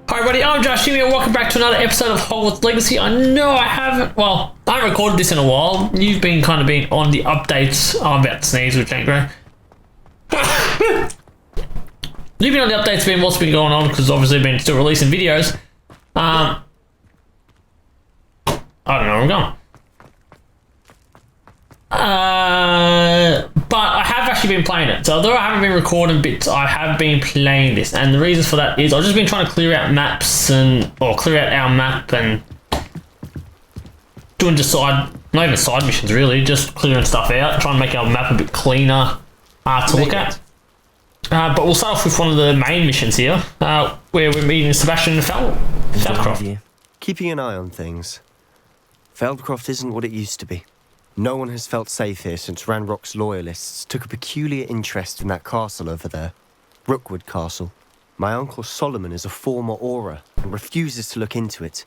Hi everybody, I'm Josh Jimmy and welcome back to another episode of Hogwarts Legacy. I know I haven't, well, I haven't recorded this in a while. You've been kind of being on the updates. I'm about to sneeze, which ain't great. You've been on the updates, been what's been going on, because obviously I've been still releasing videos. I don't know where I'm going. But I have actually been playing it. So although I haven't been recording bits, I have been playing this, and the reason for that is I've just been trying to clear out maps or clear out our map and doing just not even side missions really, just clearing stuff out, trying to make our map a bit cleaner to look at. But we'll start off with one of the main missions here, where we're meeting Sebastian and Feldcroft. Keeping an eye on things. Feldcroft isn't what it used to be. No one has felt safe here since Ranrock's loyalists took a peculiar interest in that castle over there. Rookwood Castle. My uncle Solomon is a former Auror and refuses to look into it,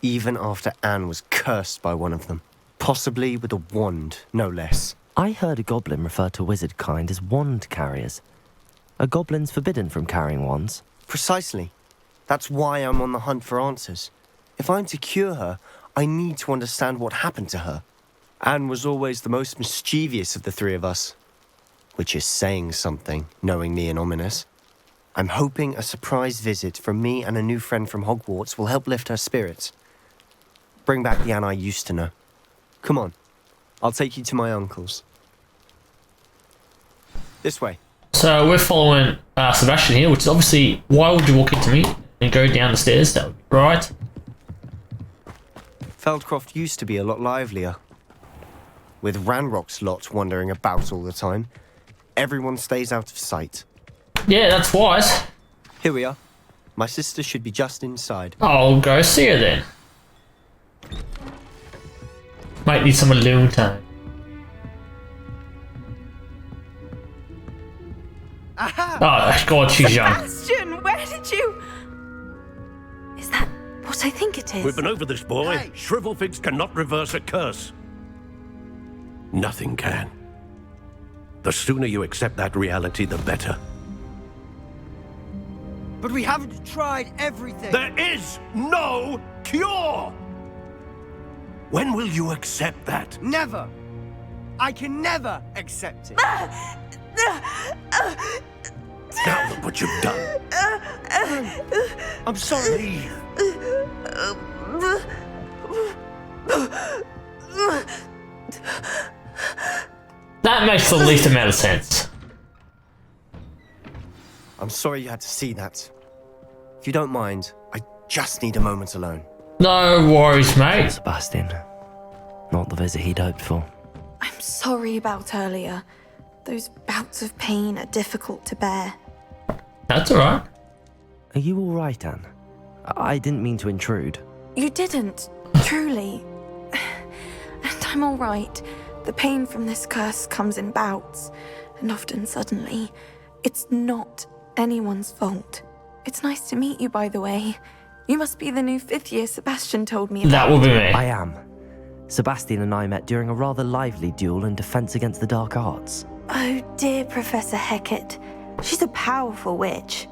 even after Anne was cursed by one of them. Possibly with a wand, no less. I heard a goblin refer to wizard kind as wand carriers. Are goblins forbidden from carrying wands? Precisely. That's why I'm on the hunt for answers. If I'm to cure her, I need to understand what happened to her. Anne was always the most mischievous of the three of us. Which is saying something, knowing me and ominous. I'm hoping a surprise visit from me and a new friend from Hogwarts will help lift her spirits. Bring back the Anne I used to know. Come on, I'll take you to my uncle's. This way. So we're following Sebastian here, which is obviously, why would you walk into me and go down the stairs? That would be right. Feldcroft used to be a lot livelier. With Ranrock's lot wandering about all the time, everyone stays out of sight. Yeah, that's wise. Here we are. My sister should be just inside. I'll go see her then. Might need some alone time. Aha! Oh, God, she's young. Sebastian, where did you... Is that what I think it is? We've been over this, boy. Hey. Shrivelfigs cannot reverse a curse. Nothing can. The sooner you accept that reality, the better. But we haven't tried everything. There is no cure! When will you accept that? Never. I can never accept it. Now look what you've done. I'm sorry. Leave. That makes the least amount of sense. I'm sorry you had to see that. If you don't mind, I just need a moment alone. No worries, mate. Sebastian. Not the visit he'd hoped for. I'm sorry about earlier. Those bouts of pain are difficult to bear. That's alright. Are you all right, Anne? I didn't mean to intrude. You didn't, truly. And I'm all right. The pain from this curse comes in bouts, and often suddenly. It's not anyone's fault. It's nice to meet you, by the way. You must be the new 5th year Sebastian told me about. That will be me. I am. Sebastian and I met during a rather lively duel in defense against the dark arts. Oh dear, Professor Hecat. She's a powerful witch.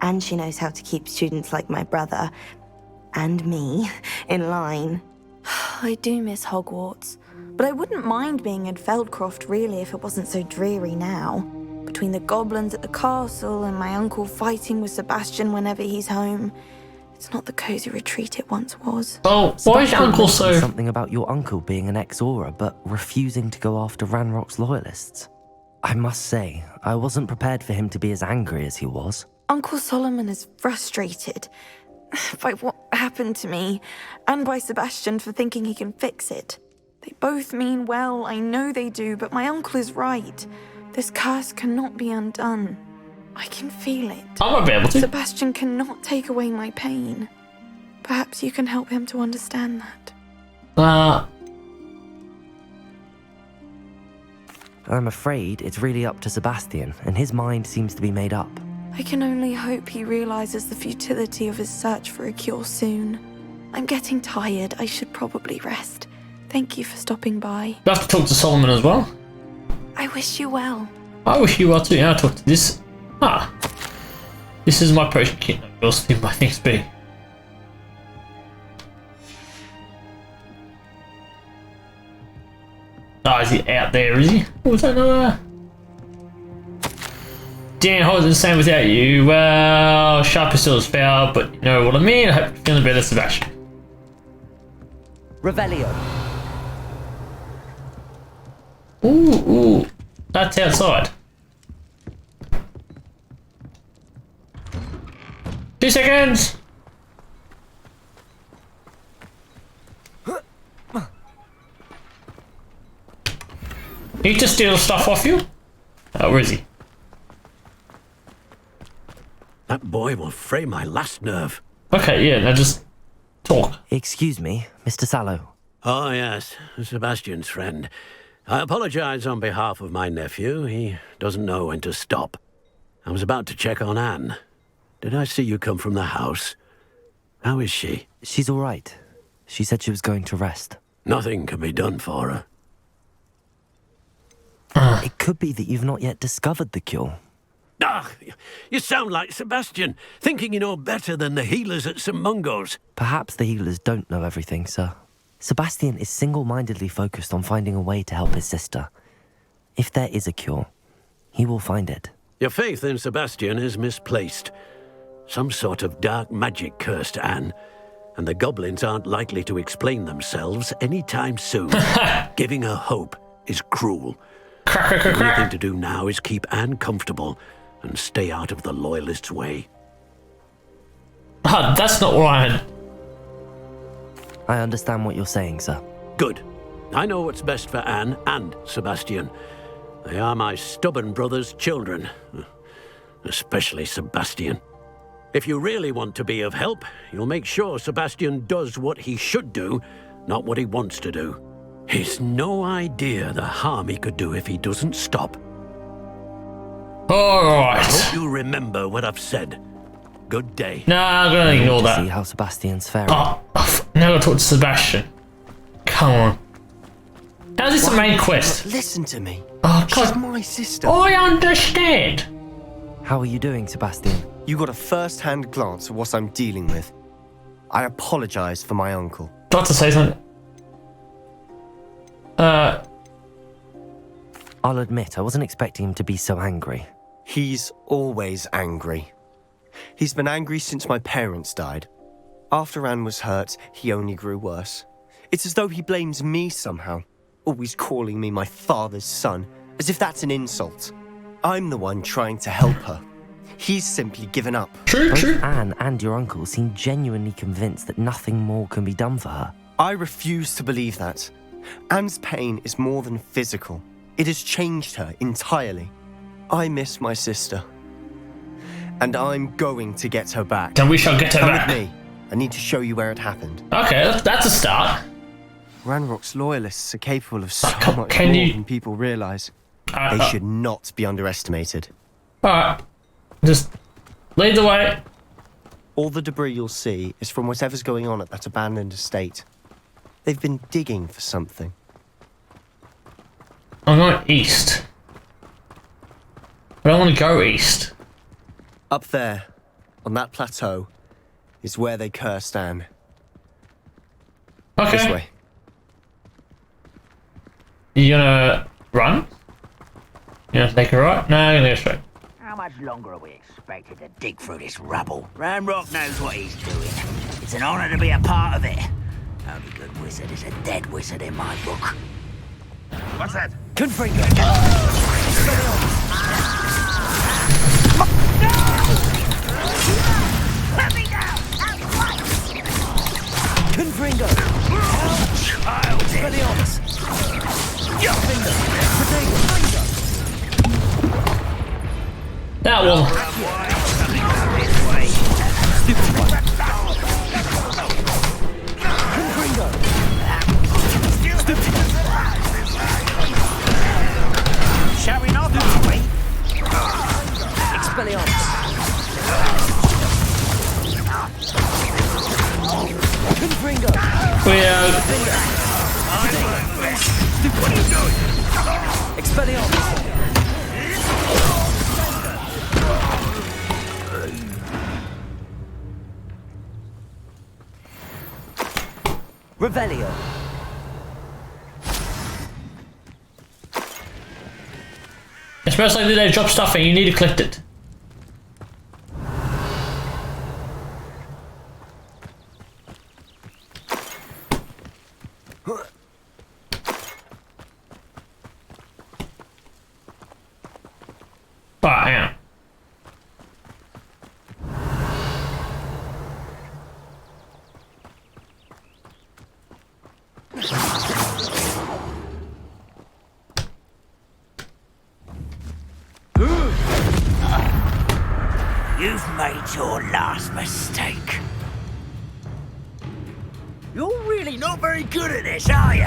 And she knows how to keep students like my brother, and me, in line. I do miss Hogwarts, but I wouldn't mind being in Feldcroft really if it wasn't so dreary now. Between the goblins at the castle and my uncle fighting with Sebastian whenever he's home, it's not the cozy retreat it once was. Oh, why is your uncle mentioned so... something about your uncle being an ex-Auror, but refusing to go after Ranrock's loyalists. I must say, I wasn't prepared for him to be as angry as he was. Uncle Solomon is frustrated by what happened to me, and by Sebastian for thinking he can fix it. They both mean well, I know they do, but my uncle is right. This curse cannot be undone. I can feel it. I might be able to. Sebastian cannot take away my pain. Perhaps you can help him to understand that. I'm afraid it's really up to Sebastian, and his mind seems to be made up. I can only hope he realizes the futility of his search for a cure soon. I'm getting tired. I should probably rest. Thank you for stopping by. You have to talk to Solomon as well. I wish you well. I wish you well too. Yeah, I'll talk to this. Ah. This is my potion kit. We'll see my things be. Oh, is he out there, is he? Oh, is that no? Dan holds the same without you. Well, sharp still is foul, but you know what I mean? I hope you're feeling better, Sebastian. Revelio. Ooh. That's outside. 2 seconds! He just steal stuff off you? Where is he? That boy will fray my last nerve. Okay, yeah, now just talk. Excuse me, Mr. Sallow. Oh, yes, Sebastian's friend. I apologize on behalf of my nephew. He doesn't know when to stop. I was about to check on Anne. Did I see you come from the house? How is she? She's all right. She said she was going to rest. Nothing can be done for her. It could be that you've not yet discovered the cure. Ah, you sound like Sebastian, thinking you know better than the healers at St. Mungo's. Perhaps the healers don't know everything, sir. Sebastian is single-mindedly focused on finding a way to help his sister. If there is a cure, he will find it. Your faith in Sebastian is misplaced. Some sort of dark magic cursed Anne, and the goblins aren't likely to explain themselves anytime soon. Giving her hope is cruel. The only thing to do now is keep Anne comfortable and stay out of the Loyalists' way. That's not what I had. I understand what you're saying, sir. Good. I know what's best for Anne and Sebastian. They are my stubborn brother's children. Especially Sebastian. If you really want to be of help, you'll make sure Sebastian does what he should do, not what he wants to do. He's no idea the harm he could do if he doesn't stop. Alright. I hope you remember what I've said. Good day. Nah, I'm gonna ignore See that. how Sebastian's faring. Now I gotta talk to Sebastian. Come on. How's this the main quest? Listen to me. Oh, She's God. my sister. I understand. How are you doing, Sebastian? You got a first-hand glance at what I'm dealing with. I apologize for my uncle. Got to say something. I'll admit, I wasn't expecting him to be so angry. He's always angry. He's been angry since my parents died. After Anne was hurt, he only grew worse. It's as though he blames me somehow, always calling me my father's son, as if that's an insult. I'm the one trying to help her. He's simply given up. True. Anne and your uncle seem genuinely convinced that nothing more can be done for her. I refuse to believe that. Anne's pain is more than physical. It has changed her entirely. I miss my sister. And I'm going to get her back. Then we shall get her Come back. with me. I need to show you where it happened. Okay, that's a start. Ranrock's loyalists are capable of so Can- much can more you- than people realize. They Alright, should not be underestimated. just lead the way. All the debris you'll see is from whatever's going on at that abandoned estate. They've been digging for something. I'm going east. I don't want to go east. Up there, on that plateau, is where they cursed Anne. Okay. This way. You gonna run? You gonna take a right? No, I'm gonna go straight. How much longer are we expected to dig through this rubble? Ranrock knows what he's doing. It's an honor to be a part of it. Only good wizard is a dead wizard in my book. What's that? Confringo! Let me down! Confringo! Child! Expelliarmus! Finger! Potato! That one. Stupid one! Confringo! Stupid one! Shall we not, are we? Expelliarmus! Confringo! We are. Stupid one! Expelliarmus! Revelio. Especially they drop stuff and you need to collect it. Alright, hang on. You've made your last mistake. You're really not very good at this, are you?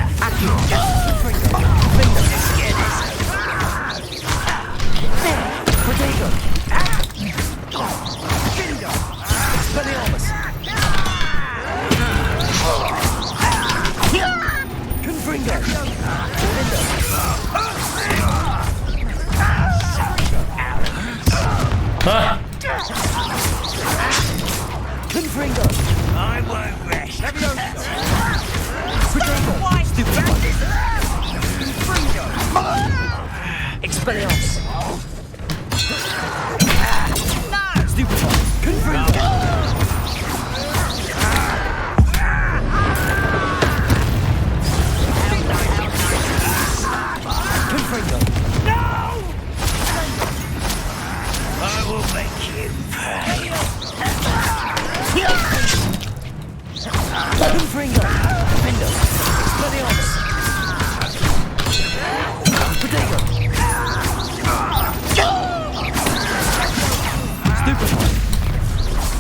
Huh? I won't rest. Expelliarmus. I will make you pay.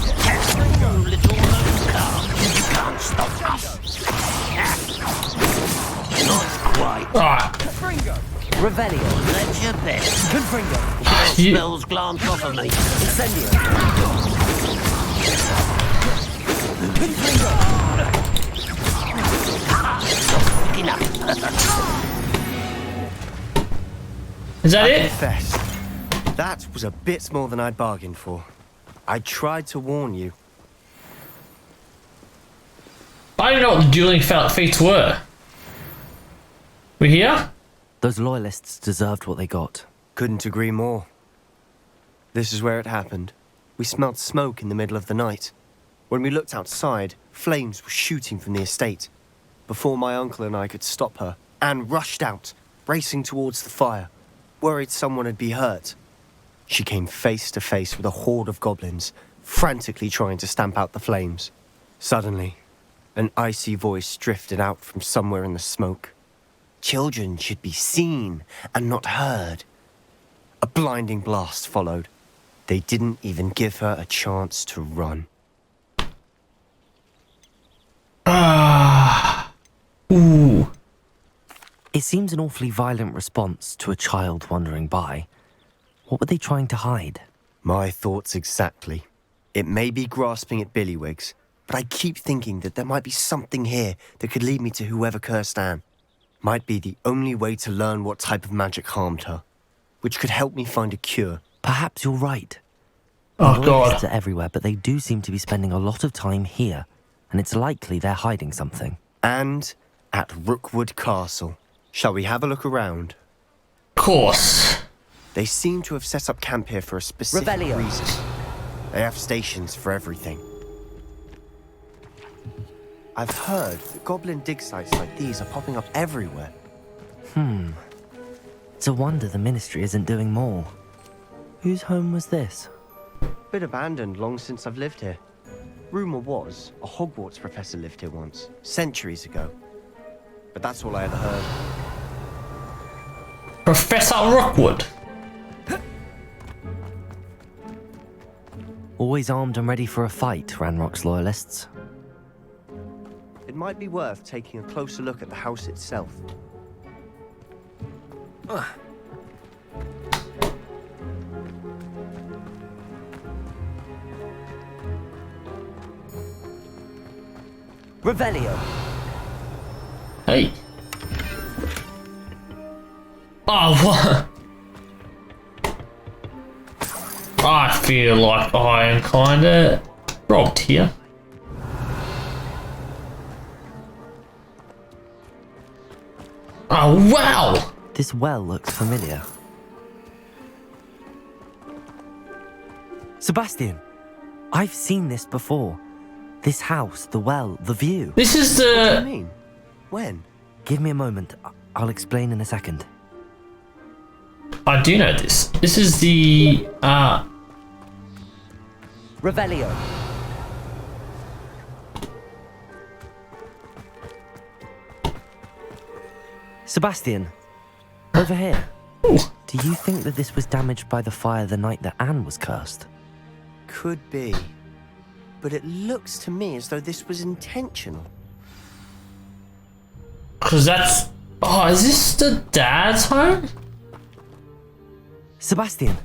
Little car, you can't stop us. Not quite. Alright. Revelio. Let your best. Confringo. You- Spells glance off of me. Incendio. Is that it? Confess, that was a bit more than I'd bargained for. I tried to warn you. I don't know what the dueling feats were. We here? Those loyalists deserved what they got. Couldn't agree more. This is where it happened. We smelled smoke in the middle of the night. When we looked outside, flames were shooting from the estate. Before my uncle and I could stop her, Anne rushed out, racing towards the fire, worried someone had been hurt. She came face to face with a horde of goblins, frantically trying to stamp out the flames. Suddenly, an icy voice drifted out from somewhere in the smoke. Children should be seen and not heard. A blinding blast followed. They didn't even give her a chance to run. Ooh. It seems an awfully violent response to a child wandering by. What were they trying to hide? My thoughts exactly. It may be grasping at Billywigs, but I keep thinking that there might be something here that could lead me to whoever cursed Anne. Might be the only way to learn what type of magic harmed her, which could help me find a cure. Perhaps you're right. Oh The god. loyalists are everywhere, but they do seem to be spending a lot of time here, and it's likely they're hiding something. And at Rookwood Castle. Shall we have a look around? Of course. They seem to have set up camp here for a specific Revelio. reason. They have stations for everything. I've heard that goblin dig sites like these are popping up everywhere. It's a wonder the ministry isn't doing more. Whose home was this? Been abandoned long since I've lived here. Rumour was a Hogwarts professor lived here once, centuries ago. But that's all I ever heard. Professor Rookwood. Always armed and ready for a fight, Ranrock's loyalists. It might be worth taking a closer look at the house itself. Revelio. Hey. Oh, what? I feel like I am kinda robbed here. Oh, wow! This well looks familiar. Sebastian, I've seen this before. This house, the well, the view. This is What do you the... mean? When? Give me a moment. I'll explain in a second. I do know this. This is the... Revelio. Sebastian, over here. Ooh. Do you think that this was damaged by the fire the night that Anne was cursed? Could be. But it looks to me as though this was intentional. Because that's... Oh, is this the dad's home? Sebastian,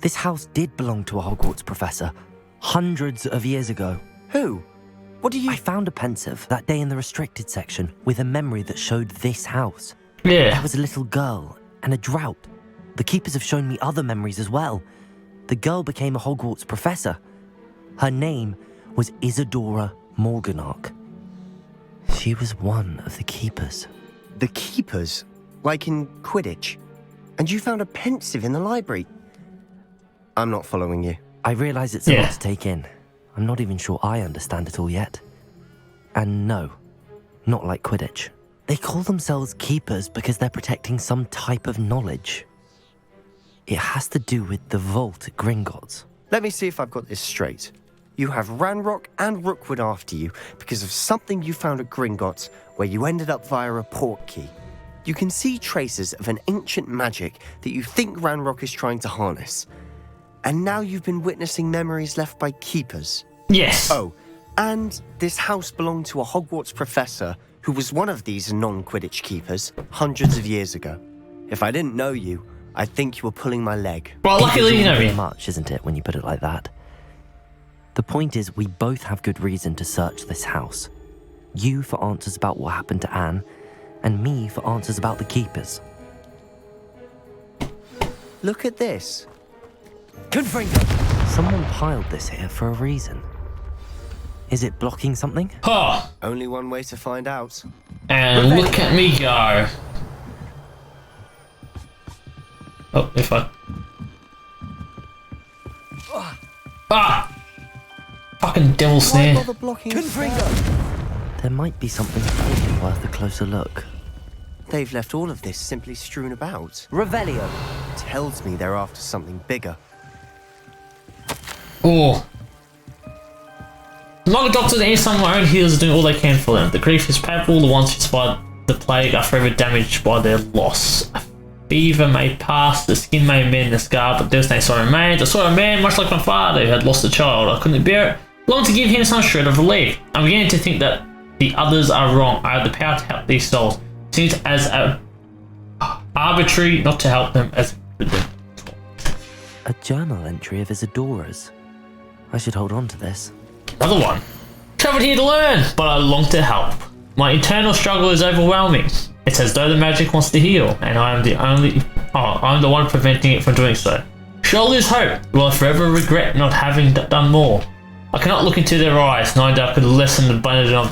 this house did belong to a Hogwarts professor hundreds of years ago. Who? What do you... I found a pensive that day in the restricted section with a memory that showed this house. Yeah. There was a little girl and a drought. The keepers have shown me other memories as well. The girl became a Hogwarts professor. Her name was Isadora Morganach. She was one of the keepers. The keepers? Like in Quidditch? And you found a pensive in the library? I'm not following you. I realize it's a Yeah. lot to take in. I'm not even sure I understand it all yet. And no, not like Quidditch. They call themselves keepers because they're protecting some type of knowledge. It has to do with the vault at Gringotts. Let me see if I've got this straight. You have Ranrock and Rookwood after you because of something you found at Gringotts where you ended up via a portkey. You can see traces of an ancient magic that you think Ranrock is trying to harness. And now you've been witnessing memories left by keepers. Yes. Oh, and this house belonged to a Hogwarts professor who was one of these non-Quidditch keepers hundreds of years ago. If I didn't know you, I'd think you were pulling my leg. Well, luckily you know Very me. much, isn't it, when you put it like that? The point is, we both have good reason to search this house. You for answers about what happened to Anne, and me for answers about the keepers. Look at this. Someone piled this here for a reason. Is it blocking something? Huh. Only one way to find out. And look at me go. Oh, if I... Ah! Fucking devil Why snare. bother blocking it? There might be something important worth a closer look. They've left all of this simply strewn about. Revelio. Tells me they're after something bigger. Oh. Like a doctor, any some of my own healers are doing all they can for them. The grief is painful, the ones who survived the plague are forever damaged by their loss. A fever may pass, the skin may mend the scar, but devastating sorrow remains. I saw a man, much like my father, who had lost a child. I couldn't bear it. Long to give him some shred of relief. I'm beginning to think that the others are wrong. I have the power to help these souls. It seems as arbitrary not to help them as A journal entry of Isadora's. I should hold on to this. another one. Travelled here to learn, but I long to help. My internal struggle is overwhelming. It's as though the magic wants to heal, and I'm the one preventing it from doing so. Surely there's hope. Will I forever regret not having done more? I cannot look into their eyes, knowing that I could lessen the burden of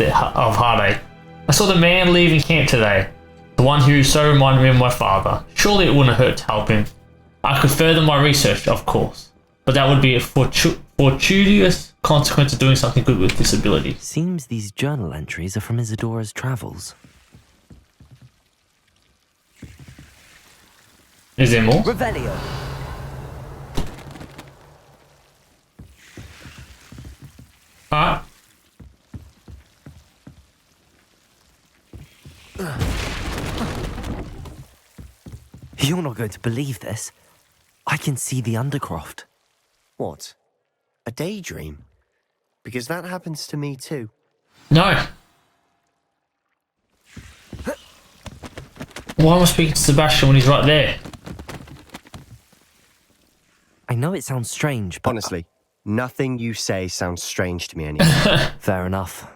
heartache. I saw the man leaving camp today, the one who so reminded me of my father. Surely it wouldn't hurt to help him. I could further my research, of course, but that would be a fortuitous consequence of doing something good with this ability. Seems these journal entries are from Isadora's travels. Is there more? Revelio. Alright. You're not going to believe this. I can see the Undercroft. What? A daydream? Because that happens to me too. No. Why am I speaking to Sebastian when he's right there? I know it sounds strange, but... Honestly, nothing you say sounds strange to me anymore. Fair enough.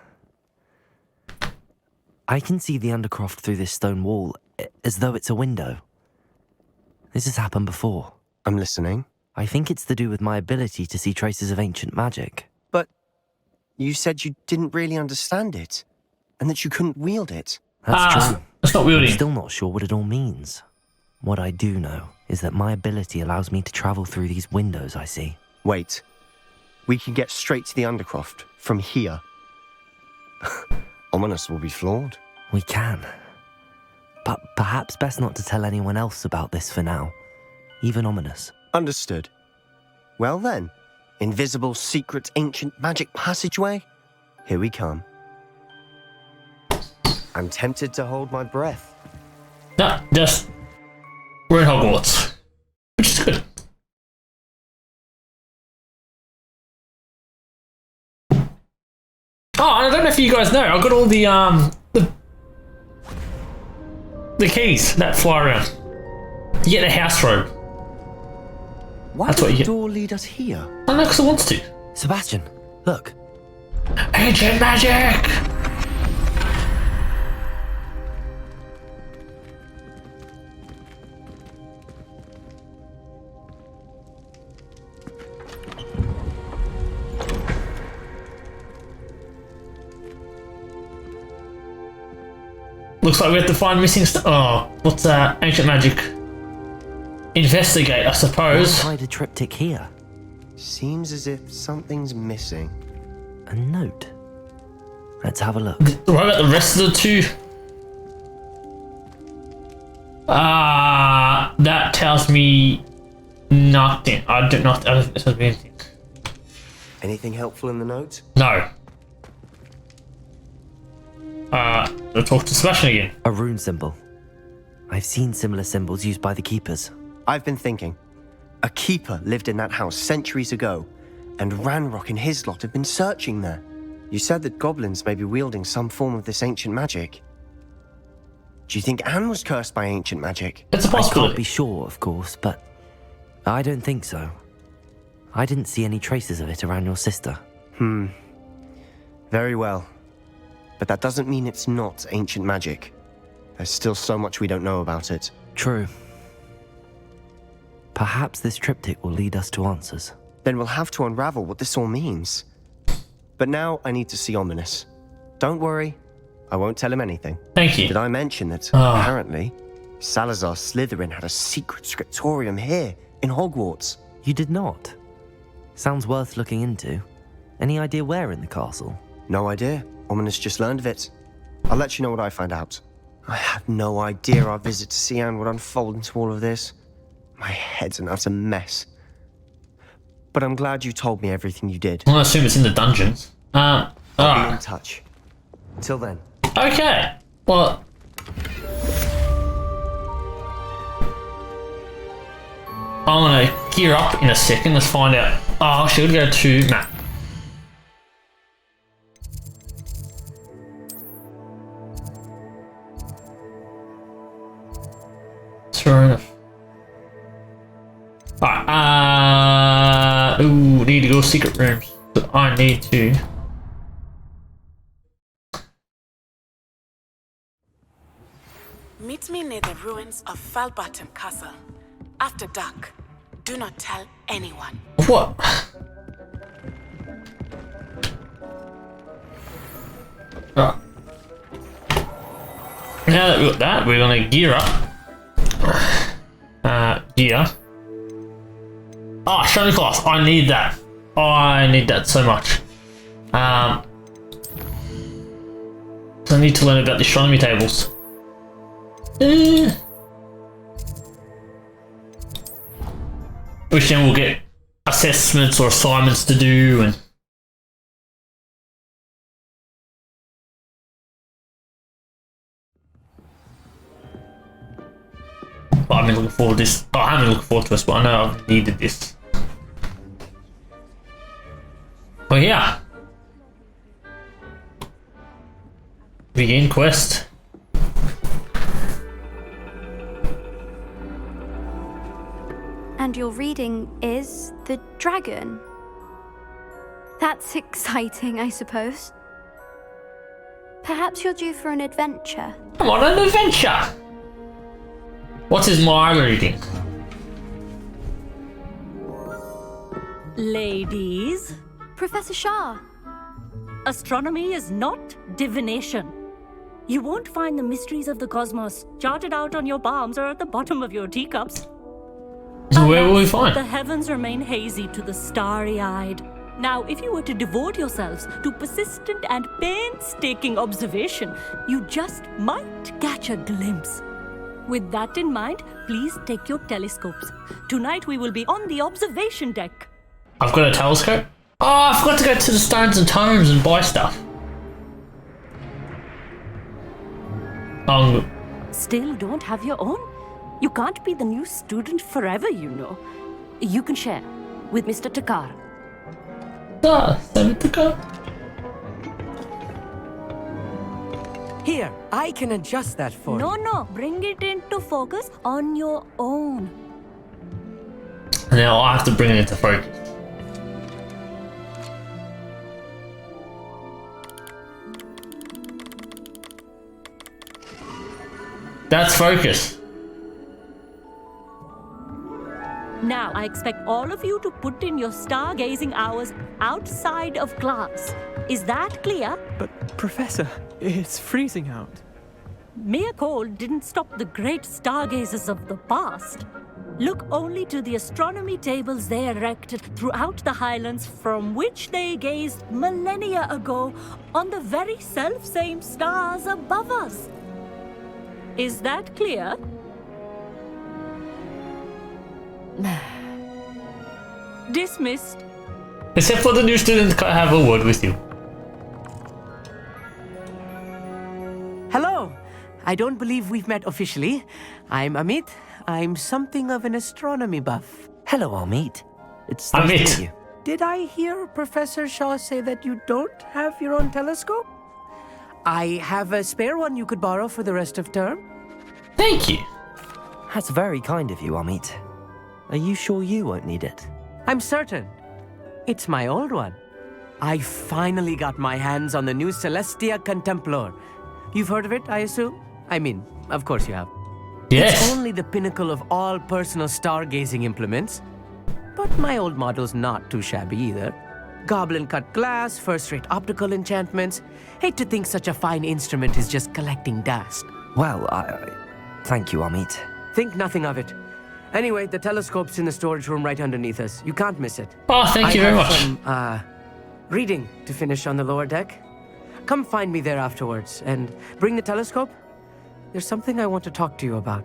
I can see the Undercroft through this stone wall, as though it's a window. This has happened before. I'm listening. I think it's to do with my ability to see traces of ancient magic. But you said you didn't really understand it, and that you couldn't wield it. That's true. It's not I'm wielding. still not sure what it all means. What I do know is that my ability allows me to travel through these windows I see. Wait. We can get straight to the Undercroft from here. Ominous will be floored. We can. But perhaps best not to tell anyone else about this for now. Even Ominous. Understood. Well then, invisible, secret, ancient magic passageway? Here we come. I'm tempted to hold my breath. No, just we're in Hogwarts, which is good. Oh, I don't know if you guys know, I got all the keys that fly around. You get a house robe. Why That's does what you the get. door lead us here? I don't know, because it wants to. Sebastian, look. Ancient magic! Looks like we have to find missing stuff. Oh, what's that? Ancient magic. Investigate, I suppose. Why hide a triptych here? Seems as if something's missing. A note. Let's have a look. What about the rest of the two? That tells me nothing. I don't think it tells me anything. Anything helpful in the note? No. I'll talk to Sebastian again. A rune symbol. I've seen similar symbols used by the keepers. I've been thinking. A keeper lived in that house centuries ago, and Ranrock and his lot have been searching there. You said that goblins may be wielding some form of this ancient magic. Do you think Anne was cursed by ancient magic? It's a I can't possibility. be sure, of course, but I don't think so. I didn't see any traces of it around your sister. Very well. But that doesn't mean it's not ancient magic. There's still so much we don't know about it. True. Perhaps this triptych will lead us to answers. Then we'll have to unravel what this all means. But now I need to see Ominous. Don't worry, I won't tell him anything. Thank you. Did I mention that apparently Salazar Slytherin had a secret scriptorium here in Hogwarts? You did not. Sounds worth looking into. Any idea where in the castle? No idea. Ominous just learned of it. I'll let you know what I find out. I had no idea our visit to Cian would unfold into all of this. My head's an utter mess. But I'm glad you told me everything you did. I assume it's in the dungeons. I'll be in touch. Till then. Okay. Well, I'm gonna gear up in a second. Let's find out. Oh, should we go to map? Fair enough. Alright, ooh, need to go secret rooms. So I need to. Meet me near the ruins of Falbottom Castle. After dark. Do not tell anyone. What? Right. Now that we've got that, we're gonna gear up. Gear. Oh, Astronomy Class. I need that. I need that so much. So I need to learn about the astronomy tables. Which then we'll get assessments or assignments to do and I've been looking forward to this. Oh, I haven't been looking forward to this, but I know I've needed this. Oh yeah. Begin quest. And your reading is the dragon. That's exciting, I suppose. Perhaps you're due for an adventure. I'm on an adventure. What is my reading? Ladies, Professor Shah. astronomy is not divination. You won't find the mysteries of the cosmos charted out on your palms or at the bottom of your teacups. So where will we find? The heavens remain hazy to the starry-eyed. Now, if you were to devote yourselves to persistent and painstaking observation, you just might catch a glimpse. With that in mind, please take your telescopes. Tonight we will be on the observation deck. I've got a telescope? Oh, I forgot to go to the Stones and Tomes and buy stuff. Still don't have your own? You can't be the new student forever, you know. You can share with Mr. Takar. Takar. Here, I can adjust that for you. No, bring it into focus on your own. Now I have to bring it into focus. That's focus. Now, I expect all of you to put in your stargazing hours outside of class. Is that clear? But, Professor, it's freezing out. Mere cold didn't stop the great stargazers of the past. Look only to the astronomy tables they erected throughout the highlands from which they gazed millennia ago on the very self-same stars above us. Is that clear? Dismissed. Except for the new student, can I have a word with you? Hello. I don't believe we've met officially. I'm Amit. I'm something of an astronomy buff. Hello, Amit. It's nice to meet you. Did I hear Professor Shaw say that you don't have your own telescope? I have a spare one you could borrow for the rest of term. Thank you. That's very kind of you, Amit. Are you sure you won't need it? I'm certain. It's my old one. I finally got my hands on the new Celestia Contemplor. You've heard of it, I assume? I mean, of course you have. Yes. It's only the pinnacle of all personal stargazing implements. But my old model's not too shabby either. Goblin-cut glass, first-rate optical enchantments. Hate to think such a fine instrument is just collecting dust. Well, thank you, Amit. Think nothing of it. Anyway, the telescope's in the storage room right underneath us. You can't miss it. Oh, thank you very much. Some, reading to finish on the lower deck. Come find me there afterwards, and bring the telescope. There's something I want to talk to you about.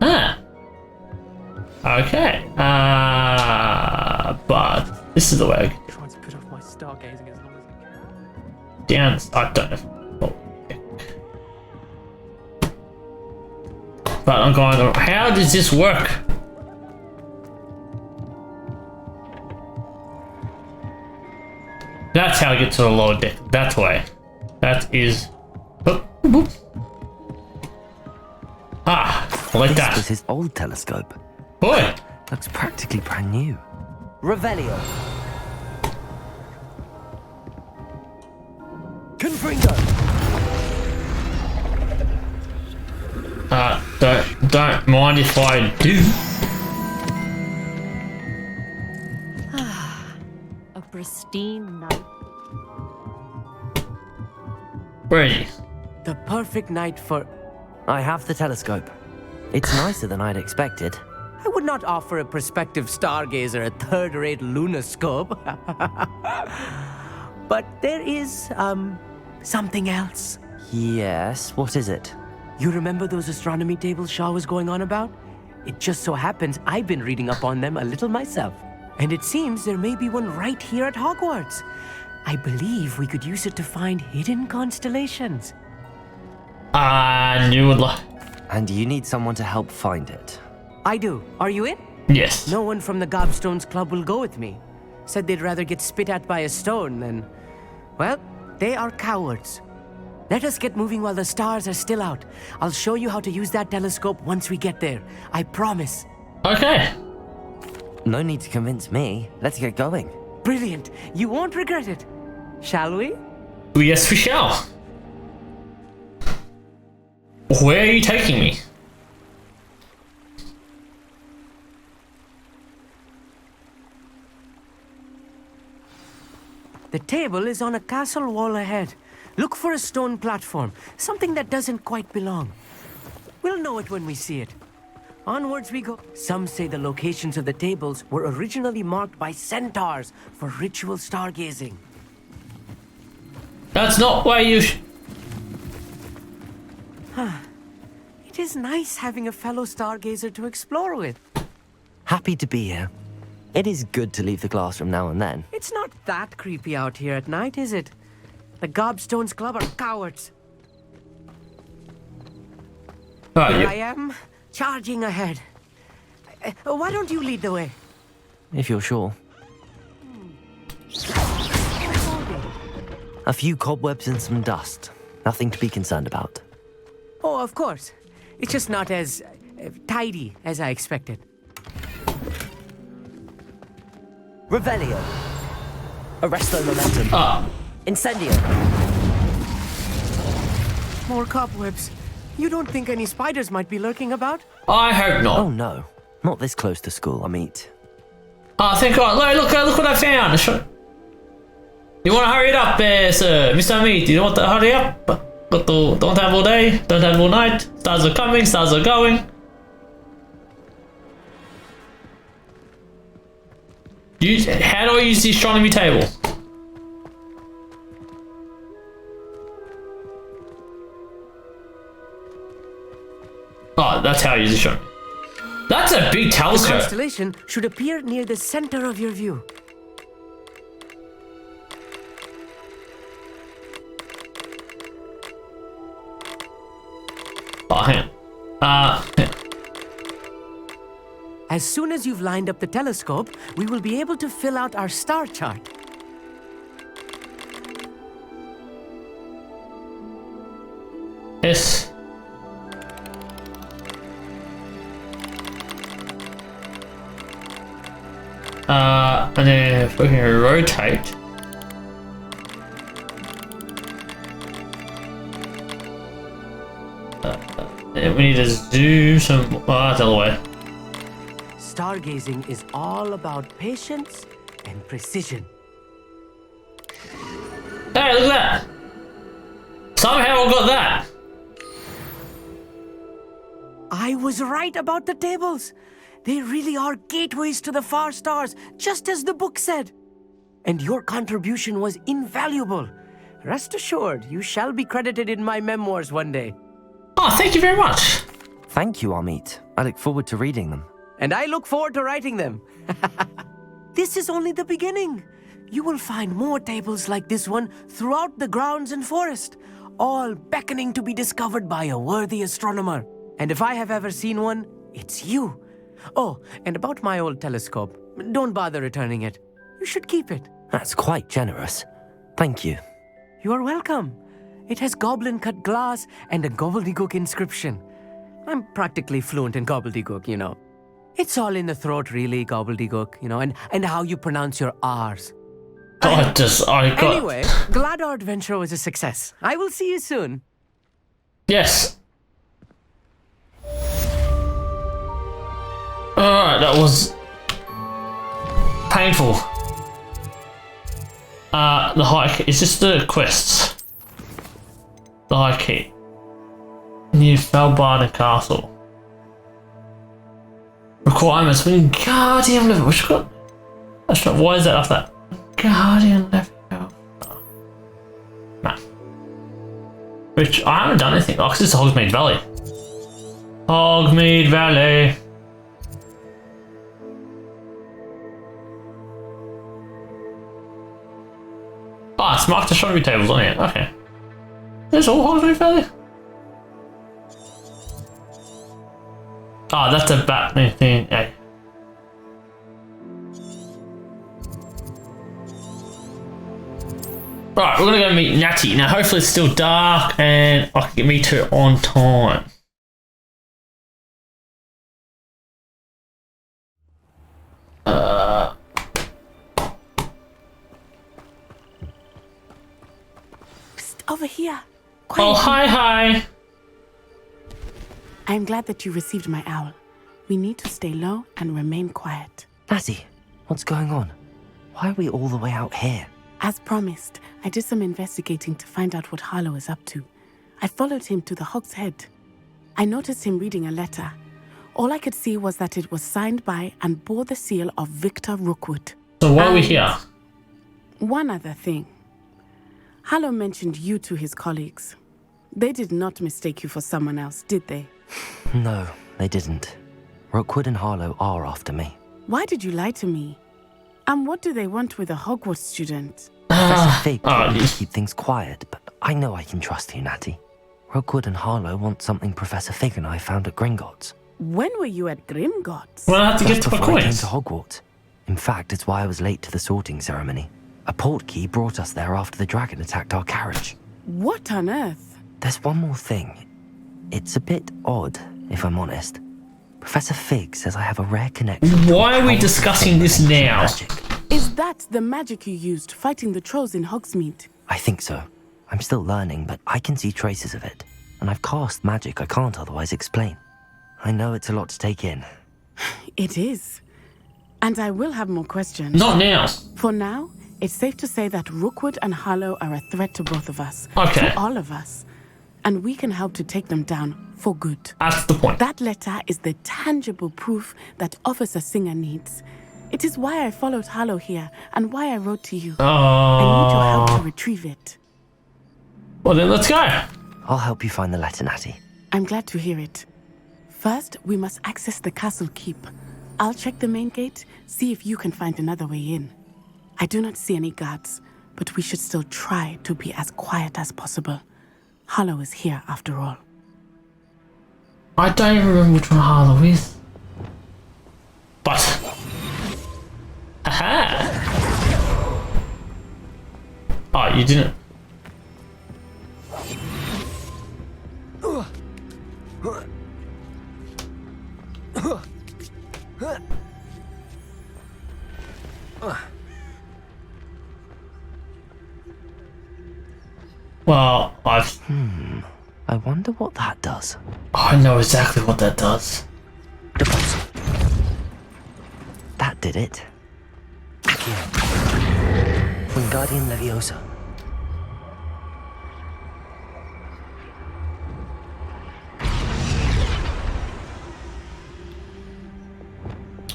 Ah. Okay. But this is the way I I'm trying to put off my stargazing as long as I can. down. I don't know. Oh, yeah. But I'm going. How does this work? That's how I get to the lower deck. That way. That is. Boop, boop. Ah, like that. This was his old telescope. Boy, looks practically brand new. Revelio. Confringo. Don't mind if I do. A pristine night. Where is he? The perfect night for... I have the telescope. It's nicer than I'd expected. I would not offer a prospective stargazer a third-rate lunoscope. But there is, something else. Yes, what is it? You remember those astronomy tables Shaw was going on about? It just so happens I've been reading up on them a little myself. And it seems there may be one right here at Hogwarts. I believe we could use it to find hidden constellations. And you would like... And you need someone to help find it. I do. Are you in? Yes. No one from the Gobstones Club will go with me. Said they'd rather get spit at by a stone than... Well, they are cowards. Let us get moving while the stars are still out. I'll show you how to use that telescope once we get there. I promise. Okay. No need to convince me. Let's get going. Brilliant. You won't regret it. Shall we? Yes, we shall. Where are you taking me? The table is on a castle wall ahead. Look for a stone platform, something that doesn't quite belong. We'll know it when we see it. Onwards we go. Some say the locations of the tables were originally marked by centaurs for ritual stargazing. That's not where you... It is nice having a fellow stargazer to explore with. Happy to be here. It is good to leave the classroom now and then. It's not that creepy out here at night, is it? The Gobstones Club are cowards. Here I am, charging ahead. Why don't you lead the way? If you're sure. A few cobwebs and some dust. Nothing to be concerned about. Oh, of course. It's just not as tidy as I expected. Revelio. Arresto momentum. Incendio. More cobwebs. You don't think any spiders might be lurking about? I hope not. Oh no. Not this close to school, Amit. Thank God. Look what I found. You want to hurry it up, sir? Mr. Amit, you want to hurry up? Don't have all day, don't have all night. Stars are coming, stars are going. How do I use the astronomy table? Oh, that's how I use the astronomy. That's a big The telescope. constellation should appear near the center of your view. Oh, hang on. As soon as you've lined up the telescope, we will be able to fill out our star chart. Yes. And then if we can rotate. And we need to do some. Oh, that's the other way. Stargazing is all about patience and precision. Hey, look at that! Somehow I got that! I was right about the tables. They really are gateways to the far stars, just as the book said. And your contribution was invaluable. Rest assured, you shall be credited in my memoirs one day. Oh, thank you very much. Thank you, Amit. I look forward to reading them. And I look forward to writing them. This is only the beginning. You will find more tables like this one throughout the grounds and forest, all beckoning to be discovered by a worthy astronomer. And if I have ever seen one, it's you. Oh, and about my old telescope, don't bother returning it. You should keep it. That's quite generous. Thank you. You are welcome. It has goblin-cut glass and a gobbledygook inscription. I'm practically fluent in gobbledygook, you know. It's all in the throat, really, gobbledygook, you know, and how you pronounce your R's. Anyway, glad our adventure was a success. I will see you soon. Yes. Alright, that was painful. The hike is just the quests. The high key. New Felbarden Castle. Requirements when Guardian level. Which got? That's not. Why is that after that? Guardian level. Nah. Which I haven't done anything. Oh, because it's Hogsmeade Valley. Hogsmeade Valley. Ah, it's marked astronomy tables on it. Okay. There's all Hogsmeade Valley. Ah, that's a Batman thing. Hey. Right, we're gonna go meet Natty. Now, hopefully, it's still dark and I can get meet her on time. Psst, over here. Oh, hi. I'm glad that you received my owl. We need to stay low and remain quiet. Natty, what's going on? Why are we all the way out here? As promised, I did some investigating to find out what Harlow is up to. I followed him to the Hog's Head. I noticed him reading a letter. All I could see was that it was signed by and bore the seal of Victor Rookwood. So why are we here? One other thing. Harlow mentioned you to his colleagues. They did not mistake you for someone else, did they? No, they didn't. Rookwood and Harlow are after me. Why did you lie to me? And what do they want with a Hogwarts student? Professor Fig told me to keep things quiet, but I know I can trust you, Natty. Rookwood and Harlow want something Professor Fig and I found at Gringotts. When were you at Gringotts? Well, I have to get to my before I came coins. to Hogwarts. In fact, it's why I was late to the sorting ceremony. A portkey brought us there after the dragon attacked our carriage. What on earth? There's one more thing. It's a bit odd, if I'm honest. Professor Fig says I have a rare connection. Why are we discussing this now? Is that the magic you used fighting the trolls in Hogsmeade? I think so. I'm still learning, but I can see traces of it. And I've cast magic I can't otherwise explain. I know it's a lot to take in. It is. And I will have more questions. Not now. For now, it's safe to say that Rookwood and Harlow are a threat to both of us. Okay. To all of us. And we can help to take them down for good. That's the point. That letter is the tangible proof that Officer Singer needs. It is why I followed Harlow here and why I wrote to you. I need your help to retrieve it. Well, then let's go. I'll help you find the letter, Natty. I'm glad to hear it. First, we must access the castle keep. I'll check the main gate, see if you can find another way in. I do not see any guards, but we should still try to be as quiet as possible. Harlow is here after all. I don't even remember which one Harlow is. But... Aha! Oh, you didn't... Well, I wonder what that does. I know exactly what that does. That did it. Accio. Wingardium Leviosa.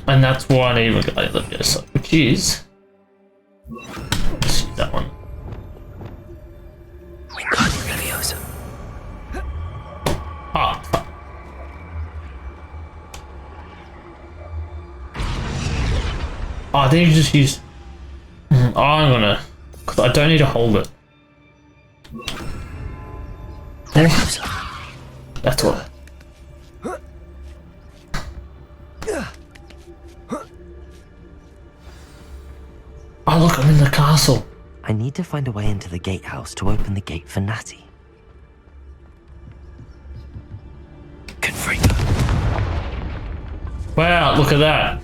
And that's why I need Wingardium Leviosa, which is... Let's use that one. Wingardium Leviosa. Ah, fuck. Oh, I think you just use... I'm gonna... Because I don't need to hold it. That's what... Oh look, I'm in the castle. I need to find a way into the gatehouse to open the gate for Natty. Confringo. Wow, look at that.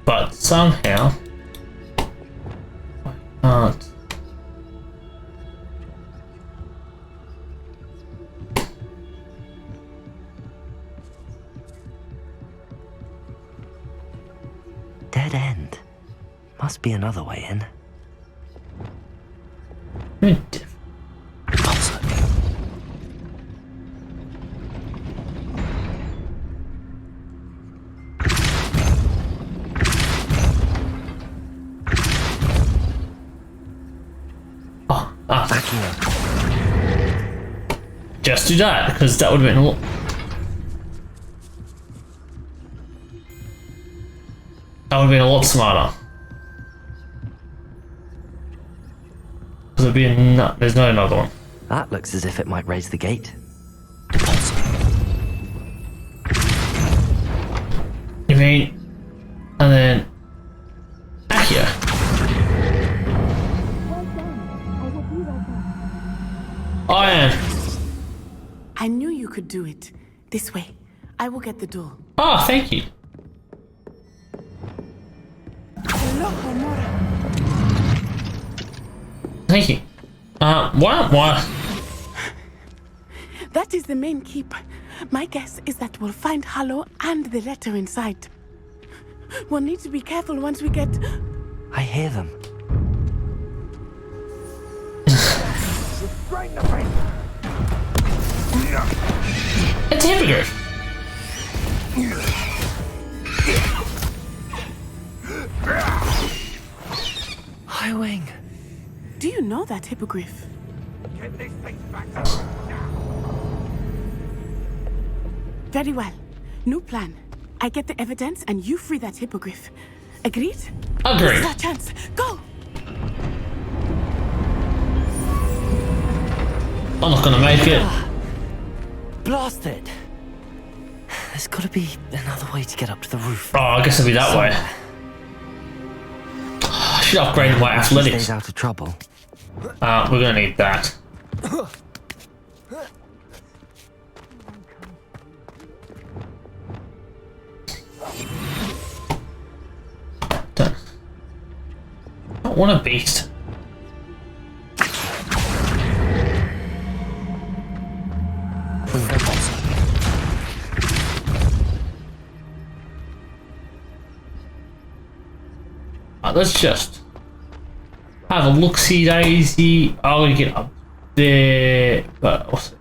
But somehow I can't. Dead end. Must be another way in. Just do that, because that would have been a lot. That would have been a lot smarter. Because there'd be there's no another one. That looks as if it might raise the gate. You mean, and then Accio. I am. I knew you could do it. This way. I will get the door. Oh, thank you. Thank you. Why? That is the main keep. My guess is that we'll find Hollow and the letter inside. We'll need to be careful once we get... I hear them. It's a hippogriff. Highwing. Do you know that hippogriff? Get this thing back Very well. New plan. I get the evidence and you free that hippogriff. Agreed? Agreed. This is our chance. Go! I'm not gonna make it. Blast it. There's gotta be another way to get up to the roof. Oh, I guess it'll be that way. I should upgrade my athletics. Stays out of trouble. We're gonna need that. I want a beast. Let's just have a look-see daisy. I'm gonna get up there, but what's it?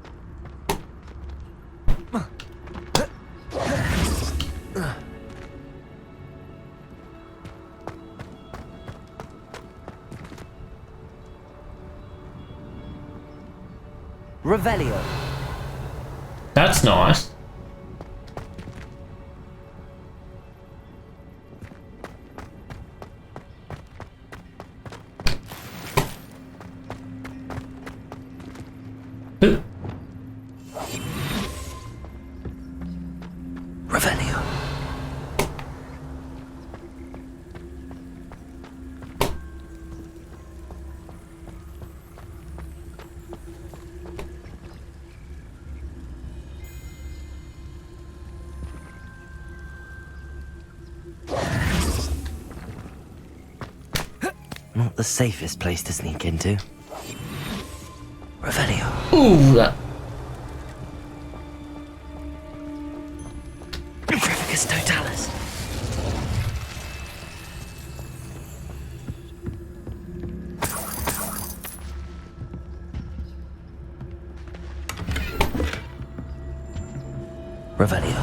Revelio. That's nice. Revelio. Not the safest place to sneak into. Revelio. Ooh, that. Trifficus totalis. Revelio.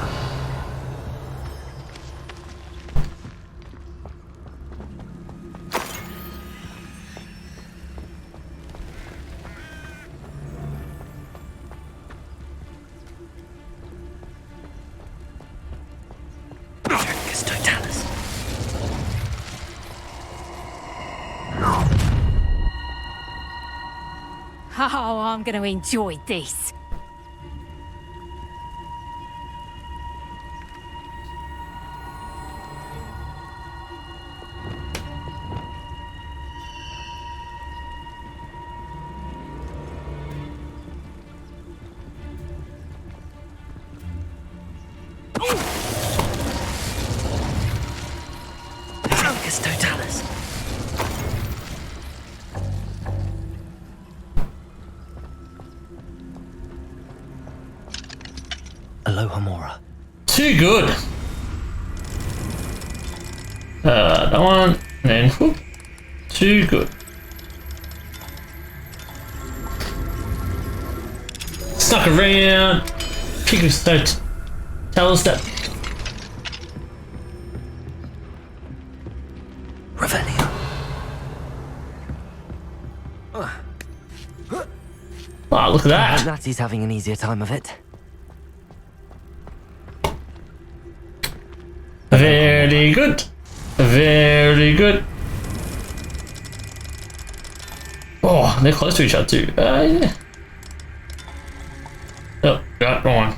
Trifficus totalis. Oh, I'm going to enjoy this. Trifficus totalis. Aloha Mora. Too good. That one, and then whoop. Too good. Snuck around. Trifficus don't tell us that. Revelio. Oh, look at that. Natty's having an easier time of it. Very good. Very good. Oh, they're close to each other too. Yeah. Oh, yeah, wrong one.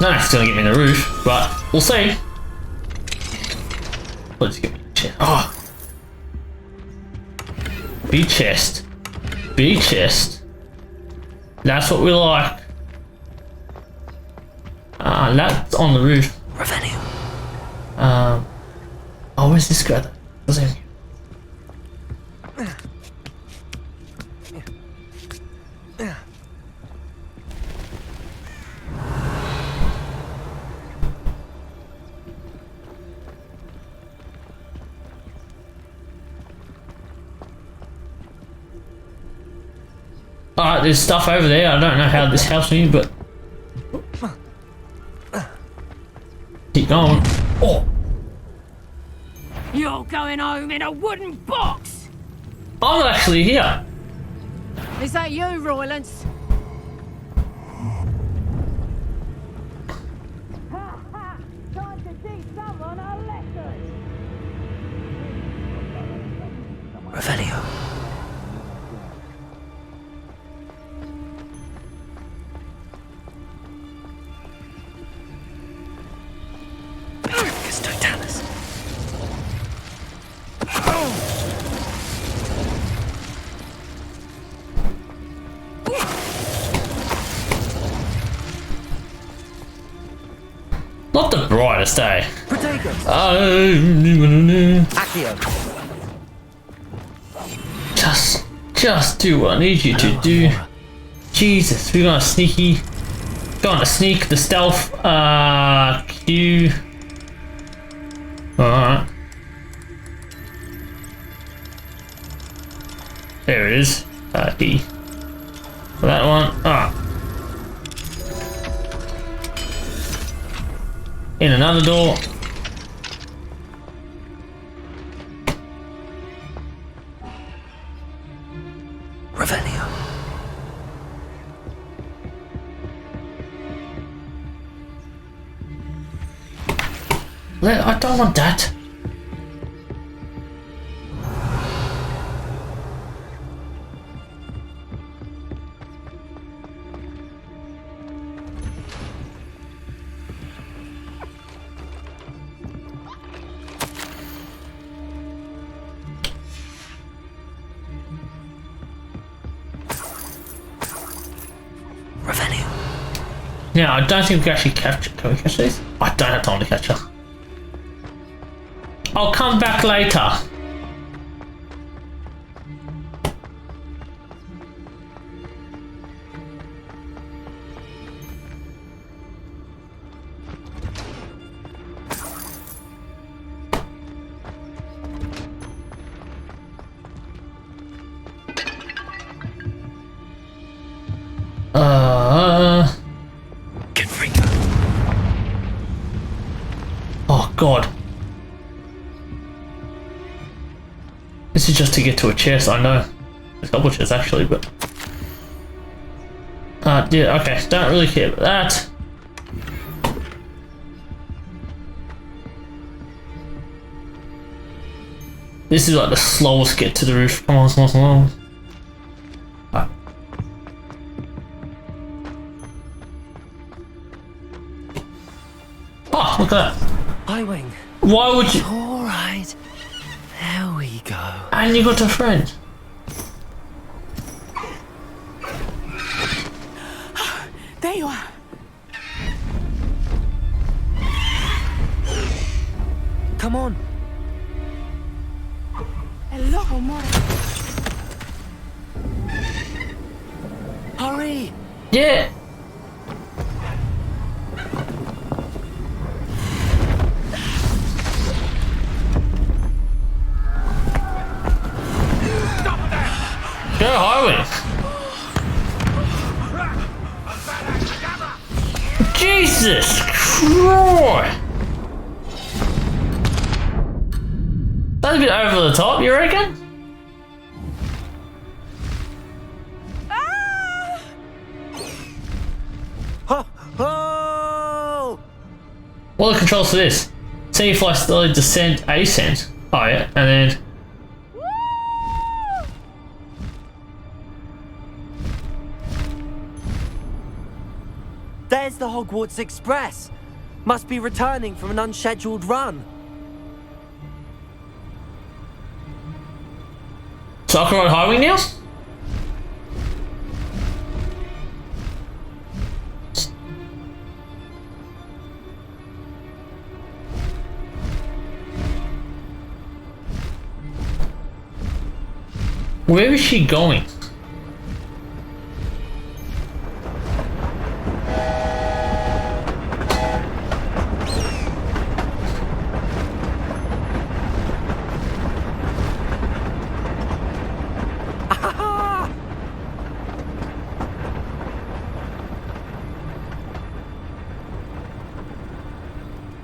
No, it's gonna get me in the roof, but we'll see. Let's get me in the chest. Oh. Big chest. Big chest. That's what we like. That's on the roof. Revelio. Oh, where's this guy? Doesn't. Alright, there's stuff over there. I don't know how this helps me, but keep going. Oh, You're going home in a wooden box! I'm not actually here. Is that you, Roylance? Time to teach someone a lesson! Revelio. Totalis. Not the brightest, eh? Protagus. Accio. Just do what I need you to do. Jesus, we're gonna sneak the stealth. Q. Alright. There it is. D. For that one. In another door. Revelio. I don't want that. Revelio. Now, I don't think we can actually catch it. Can we catch these? I don't have time to catch her. I'll come back later. Oh God. This is just to get to a chest, I know. There's a couple chests actually, but... yeah, okay, don't really care about that. This is like the slowest get to the roof. Come on, come on, come on. Right. Oh, look at that. Highwing. Why would you... Alright. There we go. And you got a friend. There you are. Come on. Hello, amore. Hurry. Yeah. Go highway. Jesus Christ! That's a bit over the top, you reckon? Oh! What are the controls for this? See if I slowly descend, ascend. Oh yeah, and then... There's the Hogwarts Express. Must be returning from an unscheduled run. So I can ride highway now? Where is she going?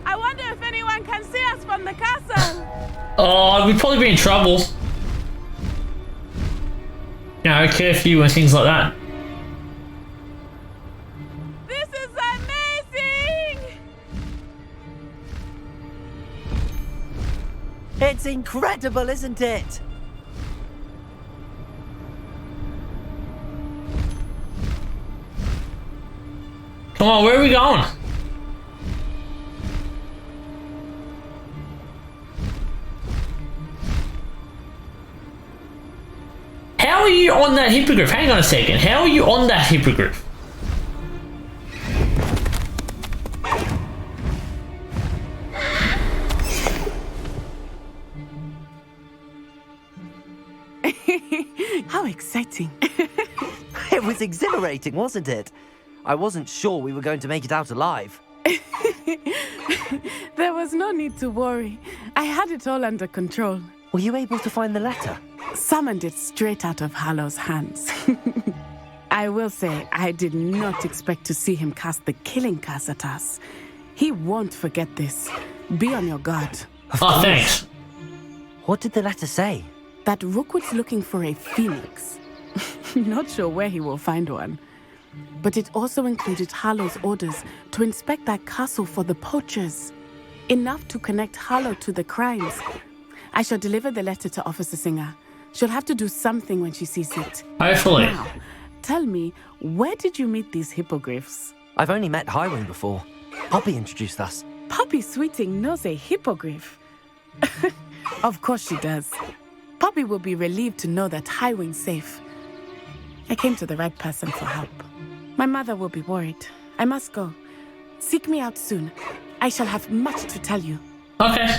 I wonder if anyone can see us from the castle. Oh, we'd probably be in trouble. You know, curfew and things like that. This is amazing! It's incredible, isn't it? Come on, where are we going? How are you on that hippogriff? Hang on a second. How are you on that hippogriff? How exciting. It was exhilarating, wasn't it? I wasn't sure we were going to make it out alive. There was no need to worry. I had it all under control. Were you able to find the letter? Summoned it straight out of Hallow's hands. I will say, I did not expect to see him cast the killing curse at us. He won't forget this. Be on your guard. Oh, thanks. What did the letter say? That Rookwood's looking for a phoenix. Not sure where he will find one. But it also included Hallow's orders to inspect that castle for the poachers. Enough to connect Hallow to the crimes. I shall deliver the letter to Officer Singer. She'll have to do something when she sees it. Hopefully. Now, tell me, where did you meet these hippogriffs? I've only met Highwing before. Poppy introduced us. Poppy Sweeting knows a hippogriff. Of course she does. Poppy will be relieved to know that Highwing's safe. I came to the right person for help. My mother will be worried. I must go. Seek me out soon. I shall have much to tell you. Okay.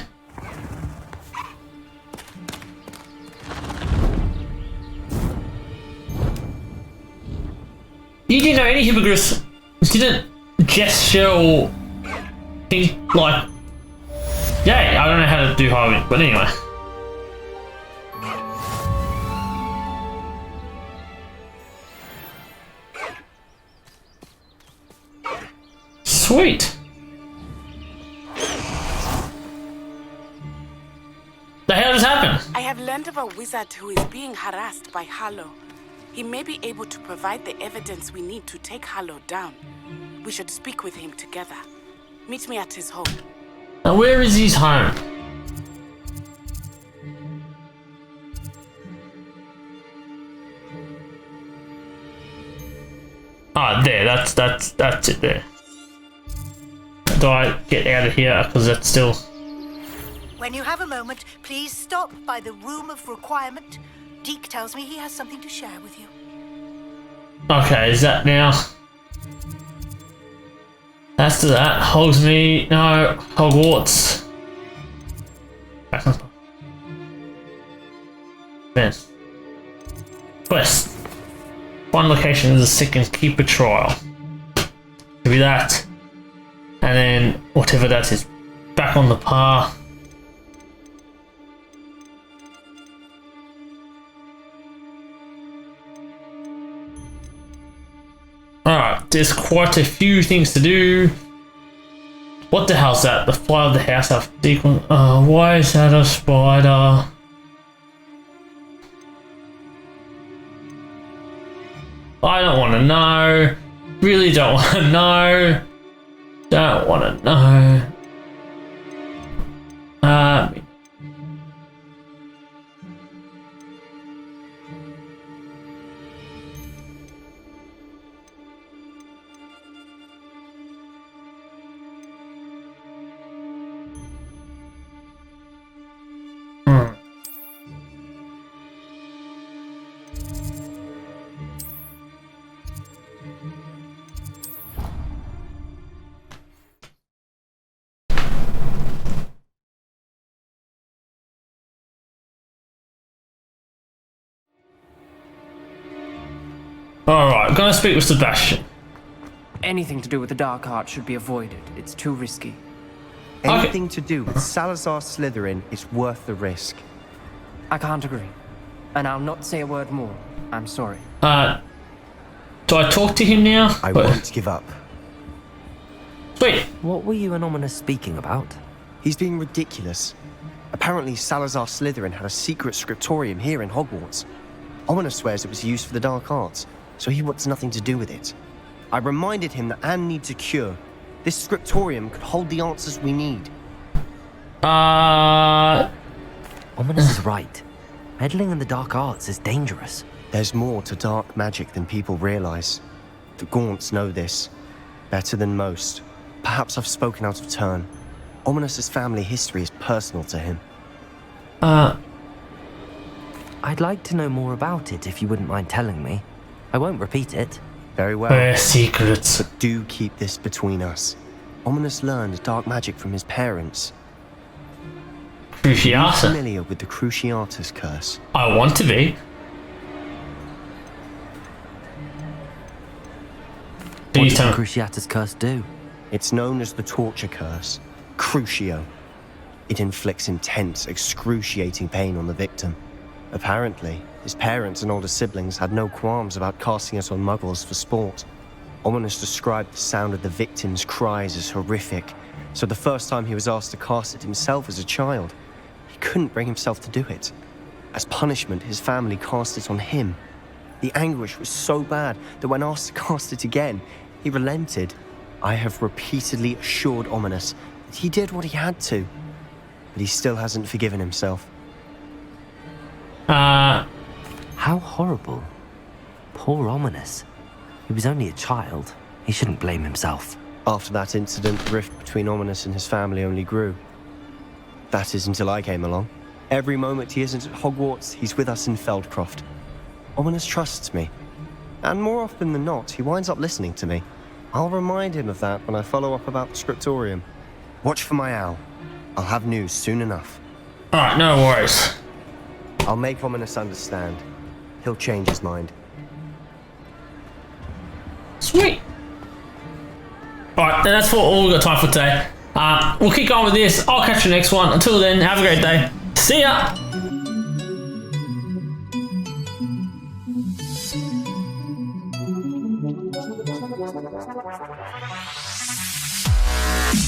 You didn't know any hippogriffs didn't gesture or think like... Yeah, I don't know how to do Highwing, but anyway. Sweet. The hell just happened? I have learned of a wizard who is being harassed by Hallow. He may be able to provide the evidence we need to take Hallow down. We should speak with him together. Meet me at his home. Now where is his home? Ah, there, that's it there. Do I get out of here? Because that's still... When you have a moment, please stop by the Room of Requirement. Deke tells me he has something to share with you. Okay, is that now? That's to that. Hogsmeade, no. Hogwarts. Man. Quest. One location is a second keeper trial. Could be that. And then whatever that is. Back on the par. Alright, there's quite a few things to do. What the hell's that? The fly of the house have sequence. Why is that a spider? I don't want to know. Really don't want to know. Don't want to know. Alright, gonna speak with Sebastian. Anything to do with the dark art should be avoided. It's too risky. Anything to do with Salazar Slytherin is worth the risk. I can't agree. And I'll not say a word more. I'm sorry. Do I talk to him now? I won't give up. Sweet. What were you and Ominous speaking about? He's being ridiculous. Apparently Salazar Slytherin had a secret scriptorium here in Hogwarts. Ominous swears it was used for the dark arts, so he wants nothing to do with it. I reminded him that Anne needs a cure. This scriptorium could hold the answers we need. Ominous is right. Meddling in the dark arts is dangerous. There's more to dark magic than people realize. The Gaunts know this better than most. Perhaps I've spoken out of turn. Ominous's family history is personal to him. I'd like to know more about it if you wouldn't mind telling me. I won't repeat it. Very well. Their secrets. But do keep this between us. Ominous learned dark magic from his parents. Are you Cruciata. familiar with the Cruciatus curse? I want to be. What does the Cruciatus curse do? It's known as the torture curse, Crucio. It inflicts intense, excruciating pain on the victim. Apparently, his parents and older siblings had no qualms about casting it on muggles for sport. Ominous described the sound of the victim's cries as horrific, so the first time he was asked to cast it himself as a child, he couldn't bring himself to do it. As punishment, his family cast it on him. The anguish was so bad that when asked to cast it again, he relented. I have repeatedly assured Ominous that he did what he had to, but he still hasn't forgiven himself. How horrible. Poor Ominous. He was only a child. He shouldn't blame himself. After that incident, the rift between Ominous and his family only grew. That is until I came along. Every moment he isn't at Hogwarts, he's with us in Feldcroft. Ominous trusts me. And more often than not, he winds up listening to me. I'll remind him of that when I follow up about the scriptorium. Watch for my owl. I'll have news soon enough. Alright, no worries. I'll make Ominous understand. He'll change his mind. Sweet. Alright, then that's all we've got time for today. We'll keep going with this. I'll catch you next one. Until then, have a great day. See ya!